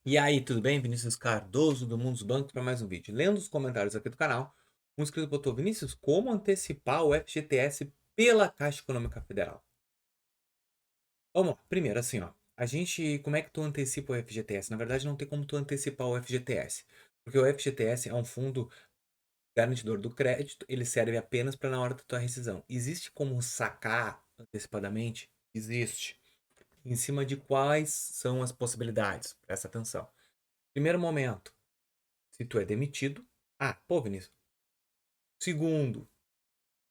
E aí, tudo bem? Vinícius Cardoso do Mundo dos Bancos para mais um vídeo. Lendo os comentários aqui do canal, um inscrito botou: Vinícius, como antecipar o FGTS pela Caixa Econômica Federal? Vamos lá. Primeiro, assim, ó. Como é que tu antecipa o FGTS? Na verdade, não tem como tu antecipar o FGTS, porque o FGTS é um fundo garantidor do crédito, ele serve apenas para na hora da tua rescisão. Existe como sacar antecipadamente? Existe. Em cima de quais são as possibilidades? Presta atenção. Primeiro momento. Se tu é demitido. Pô, Vinícius. Segundo,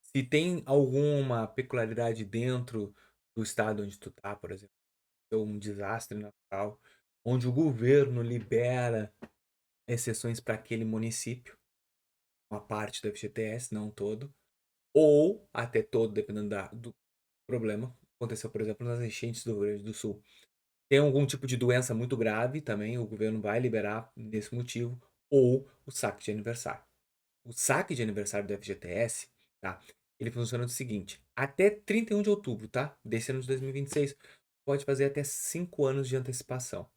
se tem alguma peculiaridade dentro do estado onde tu tá, por exemplo, ou um desastre natural, onde o governo libera exceções para aquele município, uma parte do FGTS, não todo, ou até todo, dependendo do problema. Aconteceu, por exemplo, nas enchentes do Rio Grande do Sul. Tem algum tipo de doença muito grave também, o governo vai liberar nesse motivo, ou o saque de aniversário. O saque de aniversário do FGTS, tá? Ele funciona do seguinte: até 31 de outubro, tá? Desse ano de 2026, pode fazer até 5 anos de antecipação.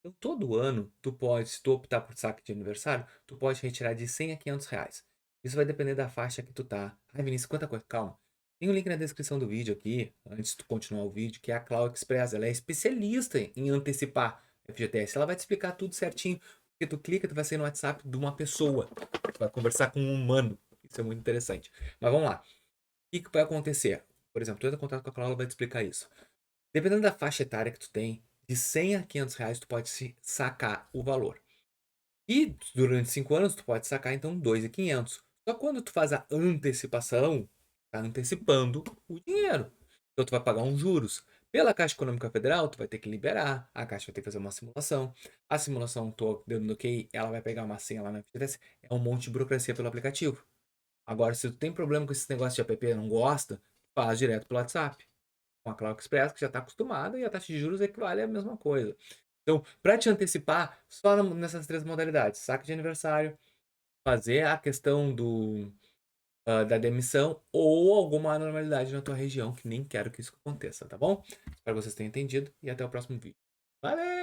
Então, todo ano, tu pode, se tu optar por saque de aniversário, tu pode retirar de 100 a 500 reais. Isso vai depender da faixa que tu tá. Ai, Vinícius, quanta coisa. Calma. Tem um link na descrição do vídeo aqui, antes de tu continuar o vídeo, que é a Clau Express. Ela é especialista em antecipar FGTS. Ela vai te explicar tudo certinho. Porque tu clica, tu vai sair no WhatsApp de uma pessoa. Tu vai conversar com um humano. Isso é muito interessante. Mas vamos lá. O que vai acontecer? Por exemplo, tu entra em contato com a Clau, ela vai te explicar isso. Dependendo da faixa etária que tu tem, de 100 a 500 reais tu pode se sacar o valor. E durante 5 anos tu pode sacar então 2.500. Só quando tu faz a antecipação, tá antecipando o dinheiro. Então tu vai pagar uns juros. Pela Caixa Econômica Federal, tu vai ter que liberar, a Caixa vai ter que fazer uma simulação. A simulação, tô dando ok, ela vai pegar uma senha lá na FGTS. É um monte de burocracia pelo aplicativo. Agora, se tu tem problema com esse negócio de app e não gosta, faz direto pelo WhatsApp com a Cloud Express, que já está acostumada, e a taxa de juros equivale à mesma coisa. Então, para te antecipar, só nessas três modalidades: saque de aniversário, fazer a questão da demissão ou alguma anormalidade na tua região, que nem quero que isso aconteça, tá bom? Espero que vocês tenham entendido e até o próximo vídeo. Valeu!